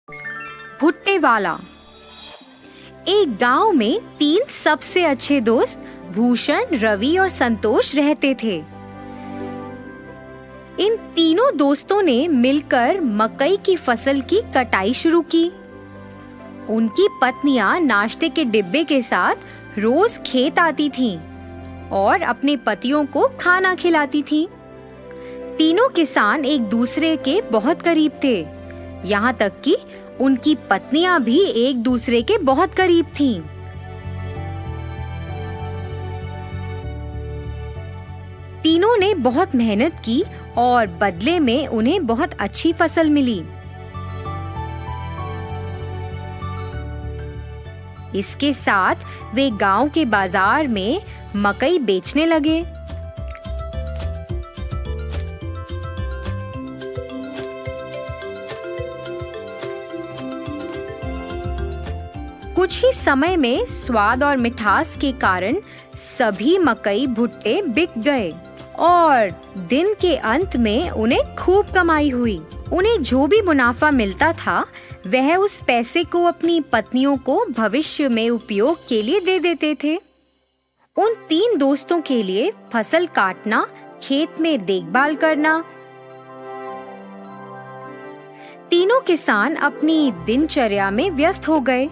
भुट्टे वाला। एक गांव में 3 सबसे अच्छे दोस्त भूषण, रवि और संतोष रहते थे। इन तीनों दोस्तों ने मिलकर मकई की फसल की कटाई शुरू की। उनकी पत्नियां नाश्ते के डिब्बे के साथ रोज खेत आती थीं और अपने पतियों को खाना खिलाती थीं। तीनों किसान एक दूसरे के बहुत करीब थे, यहाँ तक कि उनकी पत्नियां भी एक दूसरे के बहुत करीब थीं। तीनों ने बहुत मेहनत की और बदले में उन्हें बहुत अच्छी फसल मिली। इसके साथ वे गांव के बाजार में मकई बेचने लगे। कुछ ही समय में स्वाद और मिठास के कारण सभी मकई भुट्टे बिक गए और दिन के अंत में उन्हें खूब कमाई हुई। उन्हें जो भी मुनाफा मिलता था वह उस पैसे को अपनी पत्नियों को भविष्य में उपयोग के लिए दे देते थे। उन 3 दोस्तों के लिए फसल काटना, खेत में देखभाल करना। तीनों किसान अपनी दिनचर्या में व्यस्त हो गए।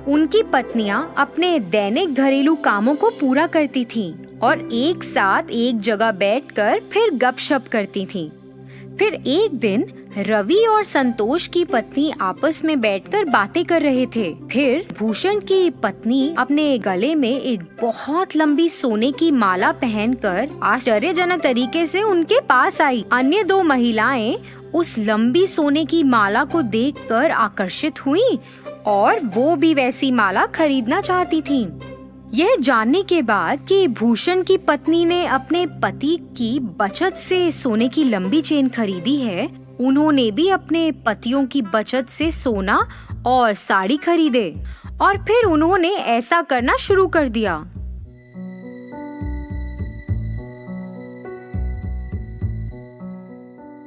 उनकी पत्नियां अपने दैनिक घरेलू कामों को पूरा करती थीं और एक साथ एक जगह बैठकर फिर गपशप करती थीं। फिर एक दिन रवि और संतोष की पत्नी आपस में बैठकर बातें कर रहे थे। फिर भूषण की पत्नी अपने गले में एक बहुत लंबी सोने की माला पहनकर आश्चर्यजनक तरीके से उनके पास आई। अन्य 2 महिलाएं उस लंबी सोने की माला को देखकर आकर्षित हुईं और वो भी वैसी माला खरीदना चाहती थीं। यह जानने के बाद कि भूषण की पत्नी ने अपने पति की बचत से सोने की लंबी चेन खरीदी है, उन्होंने भी अपने पतियों की बचत से सोना और साड़ी खरीदे और फिर उन्होंने ऐसा करना शुरू कर दिया।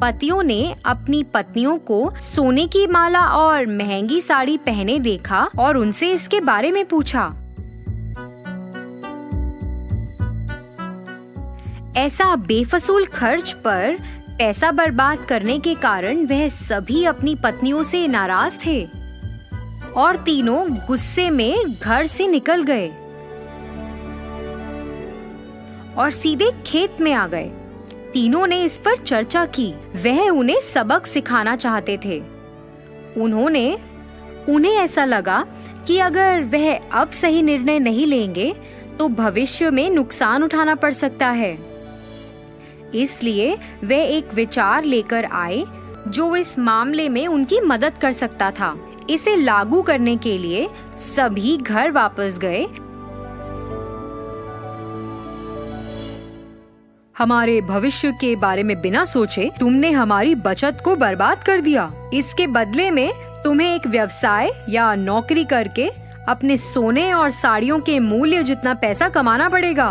पतियों ने अपनी पत्नियों को सोने की माला और महंगी साड़ी पहने देखा और उनसे इसके बारे में पूछा। ऐसा बेफजूल खर्च पर पैसा बर्बाद करने के कारण वह सभी अपनी पत्नियों से नाराज थे और तीनों गुस्से में घर से निकल गए और सीधे खेत में आ गए। तीनों ने इस पर चर्चा की। वह उन्हें सबक सिखाना चाहते थे। उन्हें ऐसा लगा कि अगर वह अब सही निर्णय नहीं लेंगे तो भविष्य में नुकसान उठाना पड़ सकता है। इसलिए वे एक विचार लेकर आए जो इस मामले में उनकी मदद कर सकता था। इसे लागू करने के लिए सभी घर वापस गए। हमारे भविष्य के बारे में बिना सोचे तुमने हमारी बचत को बर्बाद कर दिया। इसके बदले में तुम्हें एक व्यवसाय या नौकरी करके अपने सोने और साड़ियों के मूल्य जितना पैसा कमाना पड़ेगा।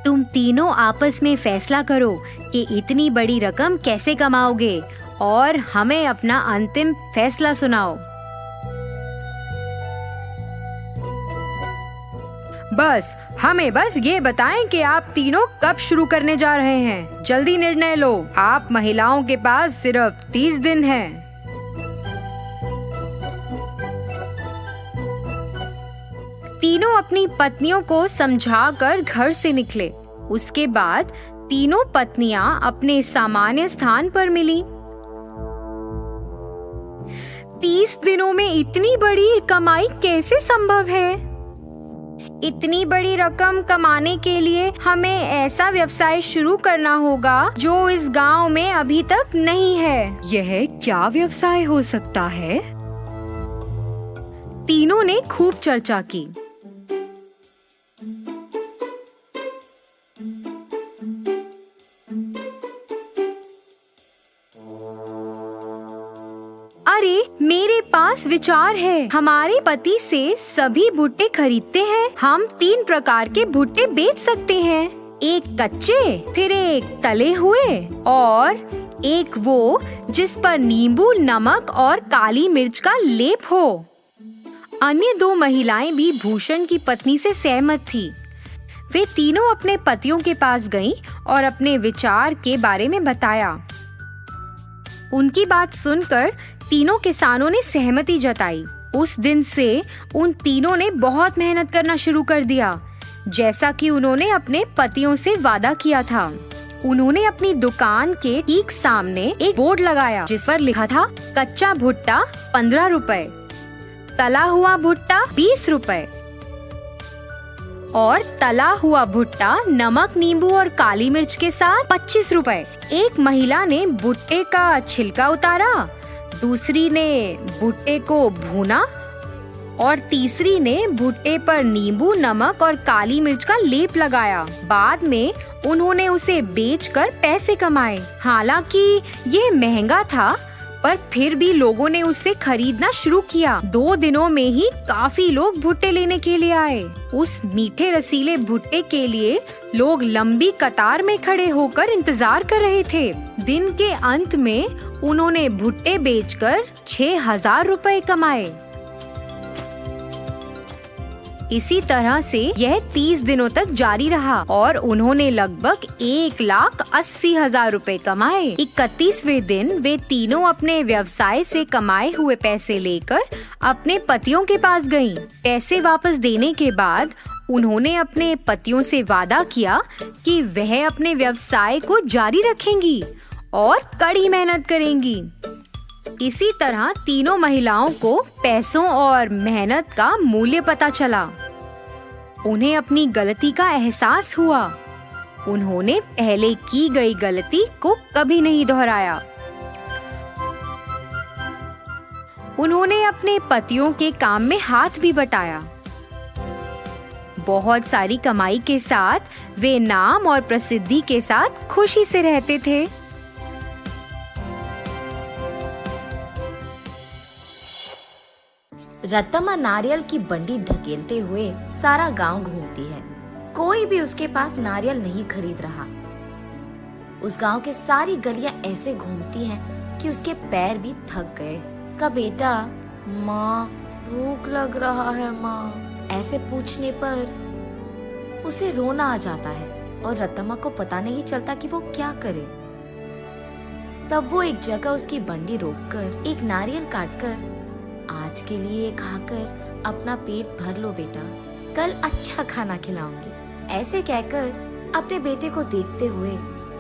तुम तीनों आपस में फैसला करो कि इतनी बड़ी रकम कैसे कमाओगे और हमें अपना अंतिम फैसला सुनाओ। हमें बस ये बताएं कि आप तीनों कब शुरू करने जा रहे हैं। जल्दी निर्णय लो। आप महिलाओं के पास सिर्फ 30 दिन हैं। तीनों अपनी पत्नियों को समझाकर घर से निकले। उसके बाद तीनों पत्नियां अपने सामान्य स्थान पर मिली। 30 दिनों में इतनी बड़ी कमाई कैसे संभव है? इतनी बड़ी रकम कमाने के लिए हमें ऐसा व्यवसाय शुरू करना होगा जो इस गांव में अभी तक नहीं है। यह क्या व्यवसाय हो सकता है? तीनों ने खूब चर्चा की। अरे मेरे पास विचार है। हमारे पति से सभी भुट्टे खरीदते हैं। हम 3 प्रकार के भुट्टे बेच सकते हैं। एक कच्चे, फिर एक तले हुए और एक वो जिस पर नींबू, नमक और काली मिर्च का लेप हो। अन्य 2 महिलाएं भी भूषण की पत्नी से सहमत थी। वे तीनों अपने पतियों के पास गईं और अपने विचार के बारे में बताया। उनकी बात सुनकर तीनों किसानों ने सहमति जताई। उस दिन से उन तीनों ने बहुत मेहनत करना शुरू कर दिया, जैसा कि उन्होंने अपने पतियों से वादा किया था। उन्होंने अपनी दुकान के ठीक सामने एक बोर्ड लगाया जिस पर लिखा था कच्चा भुट्टा 15 रुपए, तला हुआ भुट्टा 20 रुपए और तला हुआ भुट्टा नमक, नींबू और काली मिर्च के साथ 25 रुपए। एक महिला ने भुट्टे का छिलका उतारा, दूसरी ने भुट्टे को भूना और तीसरी ने भुट्टे पर नींबू, नमक और काली मिर्च का लेप लगाया। बाद में उन्होंने उसे बेचकर पैसे कमाए। हालांकि ये महंगा था, पर फिर भी लोगों ने उसे खरीदना शुरू किया। 2 दिनों में ही काफी लोग भुट्टे लेने के लिए आए। उस मीठे रसीले भुट्टे के लिए लोग लंबी कतार में खड़े होकर इंतजार कर रहे थे। दिन के अंत में उन्होंने भुट्टे बेचकर 6,000 रुपए कमाए। इसी तरह से यह 30 दिनों तक जारी रहा और उन्होंने लगभग 1,80,000 रुपए कमाए। 31वें दिन वे तीनों अपने व्यवसाय से कमाए हुए पैसे लेकर अपने पतियों के पास गईं। पैसे वापस देने के बाद उन्होंने अपने पतियों से वादा किया कि वह अपने व्यवसाय को जारी रखेंगी और कड़ी मेहनत करेंगी। इसी तरह तीनों महिलाओं को पैसों और मेहनत का मूल्य पता चला। उन्हें अपनी गलती का एहसास हुआ। उन्होंने पहले की गई गलती को कभी नहीं दोहराया। उन्होंने अपने पतियों के काम में हाथ भी बटाया। बहुत सारी कमाई के साथ वे नाम और प्रसिद्धि के साथ खुशी से रहते थे। रत्तम्मा नारियल की बंडी ढकेलते हुए सारा गांव घूमती है। कोई भी उसके पास नारियल नहीं खरीद रहा। उस गांव के सारी गलियां ऐसे घूमती हैं कि उसके पैर भी थक गए। का बेटा, माँ भूख लग रहा है माँ, ऐसे पूछने पर उसे रोना आ जाता है और रत्तम्मा को पता नहीं चलता कि वो क्या करे। तब वो एक जगह उसकी बंडी रोककर एक नारियल काटकर, आज के लिए खाकर अपना पेट भर लो बेटा, कल अच्छा खाना खिलाऊंगी, ऐसे कहकर अपने बेटे को देखते हुए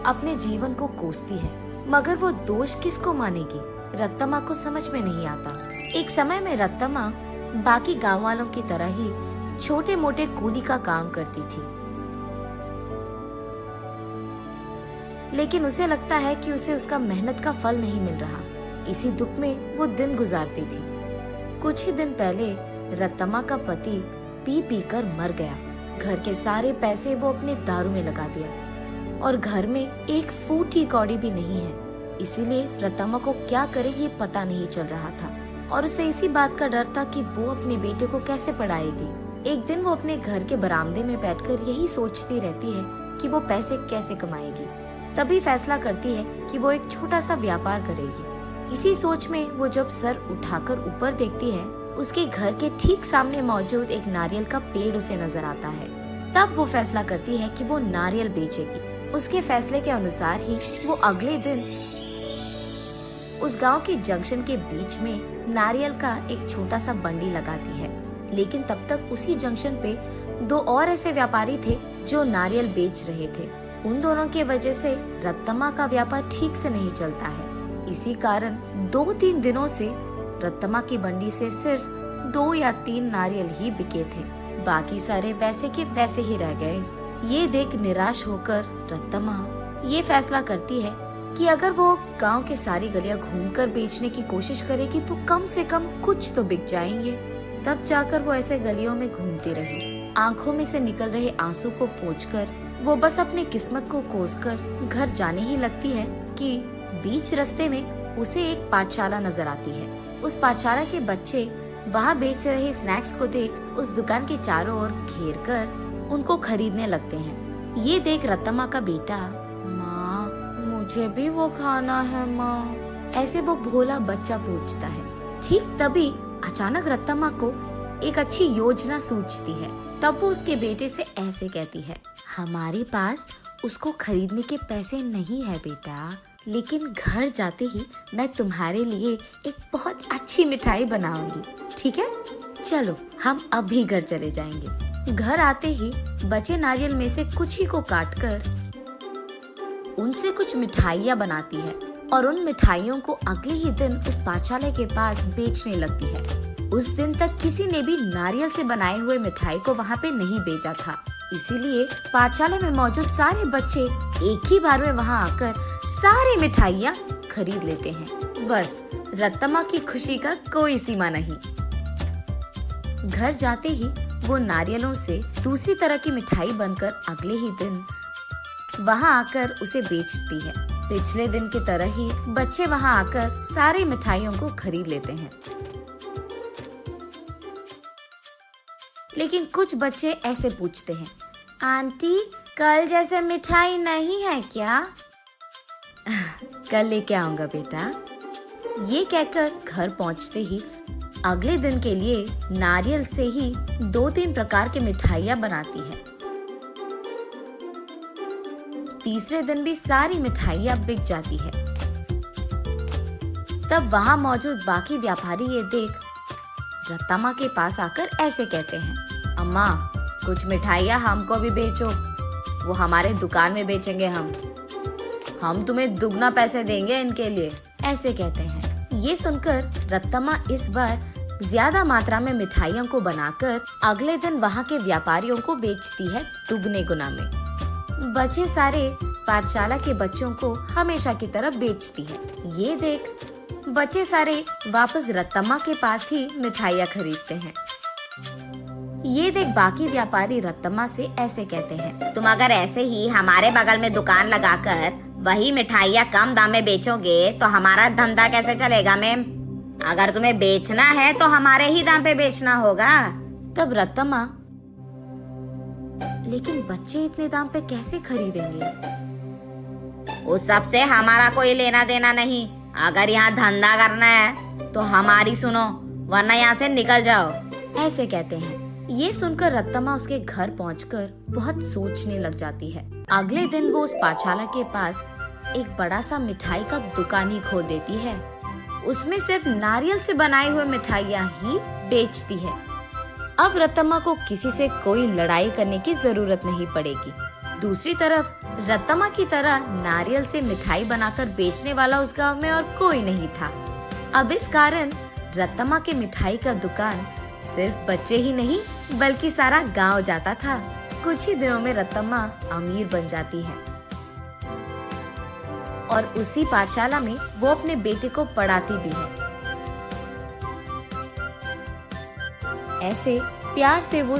अपने जीवन को कोसती है। मगर वो दोष किसको मानेगी? रत्तम्मा को समझ में नहीं आता। एक समय में रत्तम्मा बाकी गांव वालों की तरह ही छोटे मोटे कूली का काम करती थी, लेकिन उसे लगता है कि उसे उसका मेहनत का फल नहीं मिल रहा। इसी दुख में वो दिन गुजारती थी। कुछ ही दिन पहले रत्तम्मा का पति पी पी कर मर गया। घर के सारे पैसे वो अपने दारू में लगा दिया और घर में एक फूटी कौड़ी भी नहीं है। इसीलिए रत्तम्मा को क्या करे ये पता नहीं चल रहा था और उसे इसी बात का डर था कि वो अपने बेटे को कैसे पढ़ाएगी। एक दिन वो अपने घर के बरामदे में बैठकर यही सोचती रहती है कि वो पैसे कैसे कमाएगी। तभी फैसला करती है कि वो एक छोटा सा व्यापार करेगी। इसी सोच में वो जब सर उठाकर ऊपर देखती है, उसके घर के ठीक सामने मौजूद एक नारियल का पेड़ उसे नजर आता है। तब वो फैसला करती है कि वो नारियल बेचेगी। उसके फैसले के अनुसार ही वो अगले दिन उस गांव के जंक्शन के बीच में नारियल का एक छोटा सा बंडी लगाती है। लेकिन तब तक उसी जंक्शन पे 2 और ऐसे व्यापारी थे जो नारियल बेच रहे थे। उन दोनों के वजह से रत्तम्मा का व्यापार ठीक से नहीं चलता है। इसी कारण 2-3 दिनों से रत्तम्मा की बंडी से सिर्फ 2 या 3 नारियल ही बिके थे। बाकी सारे वैसे के वैसे ही रह गए। ये देख निराश होकर रत्तम्मा ये फैसला करती है कि अगर वो गांव के सारी गलियां घूमकर बेचने की कोशिश करेगी तो कम से कम कुछ तो बिक जाएंगे। तब जाकर वो ऐसे गलियों में घूमती रही। आंखों में से निकल रहे आंसू को पोंछकर वो बस अपनी किस्मत को कोसकर घर जाने ही लगती है कि बीच रास्ते में उसे एक पाठशाला नजर आती है। उस पाठशाला के बच्चे वहाँ बेच रहे स्नैक्स को देख उस दुकान के चारों ओर घेर कर उनको खरीदने लगते हैं। ये देख रत्तम्मा का बेटा, माँ मुझे भी वो खाना है माँ, ऐसे वो भोला बच्चा पूछता है। ठीक तभी अचानक रत्तम्मा को एक अच्छी योजना सूझती है। तब वो उसके बेटे से ऐसे कहती है, हमारे पास उसको खरीदने के पैसे नहीं है बेटा, लेकिन घर जाते ही मैं तुम्हारे लिए एक बहुत अच्छी मिठाई बनाऊंगी, ठीक है? चलो हम अभी घर चले जाएंगे। घर आते ही बचे नारियल में से कुछ ही को काटकर उनसे कुछ मिठाइयाँ बनाती है और उन मिठाइयों को अगले ही दिन उस पाठशाला के पास बेचने लगती है। उस दिन तक किसी ने भी नारियल से बनाए हुए मिठाई को वहाँ पे नहीं बेचा था, इसीलिए पाठशाला में मौजूद सारे बच्चे एक ही बार में वहाँ आकर सारी मिठाइयाँ खरीद लेते हैं। बस रत्तम्मा की खुशी का कोई सीमा नहीं। घर जाते ही वो नारियलों से दूसरी तरह की मिठाई बनकर अगले ही दिन वहाँ आकर उसे बेचती है। पिछले दिन की तरह ही बच्चे वहाँ आकर सारी मिठाइयों को खरीद लेते हैं, लेकिन कुछ बच्चे ऐसे पूछते हैं, आंटी कल जैसे मिठाई नहीं है क्या? कल लेके आऊंगा बेटा। ये कहकर घर पहुंचते ही अगले दिन के लिए नारियल से ही 2-3 प्रकार की मिठाइयाँ बनाती है। तीसरे दिन भी सारी मिठाइयाँ बिक जाती है। तब वहाँ मौजूद बाकी व्यापारी ये देख रत्तम्मा के पास आकर ऐसे कहते हैं, अम्मा कुछ मिठाइयाँ हमको भी बेचो, वो हमारे दुकान में बेचेंगे हम तुम्हें दुगना पैसे देंगे इनके लिए, ऐसे कहते हैं। ये सुनकर रत्तम्मा इस बार ज्यादा मात्रा में मिठाइयों को बनाकर अगले दिन वहाँ के व्यापारियों को बेचती है दुगने गुना में। बचे सारे पाठशाला के बच्चों को हमेशा की तरह बेचती है। ये देख बच्चे सारे वापस रत्तम्मा के पास ही मिठाइयाँ खरीदते हैं। ये देख बाकी व्यापारी रत्तम्मा से ऐसे कहते हैं, तुम अगर ऐसे ही हमारे बगल में दुकान लगाकर वही मिठाइयाँ कम दाम में बेचोगे तो हमारा धंधा कैसे चलेगा मैम? अगर तुम्हें बेचना है तो हमारे ही दाम पे बेचना होगा। तब रत्तम्मा, लेकिन बच्चे इतने दाम पे कैसे खरीदेंगे? उस सब से हमारा कोई लेना देना नहीं। अगर यहाँ धंधा करना है तो हमारी सुनो, वरना यहाँ से निकल जाओ, ऐसे कहते हैं। ये सुनकर रत्तम्मा उसके घर पहुंचकर बहुत सोचने लग जाती है। अगले दिन वो उस पाठशाला के पास एक बड़ा सा मिठाई का दुकान ही खोल देती है। उसमें सिर्फ नारियल से बनाई हुई मिठाइयाँ ही बेचती है। अब रत्तम्मा को किसी से कोई लड़ाई करने की जरूरत नहीं पड़ेगी। दूसरी तरफ रत्तम्मा की तरह नारियल से मिठाई बनाकर बेचने वाला उस गांव में और कोई नहीं था। अब इस कारण रत्तम्मा के मिठाई का दुकान सिर्फ बच्चे ही नहीं बल्कि सारा गांव जाता था। कुछ ही दिनों में रत्तम्मा अमीर बन जाती है और उसी पाठशाला में वो अपने बेटे को पढ़ाती भी है। ऐसे प्यार से वो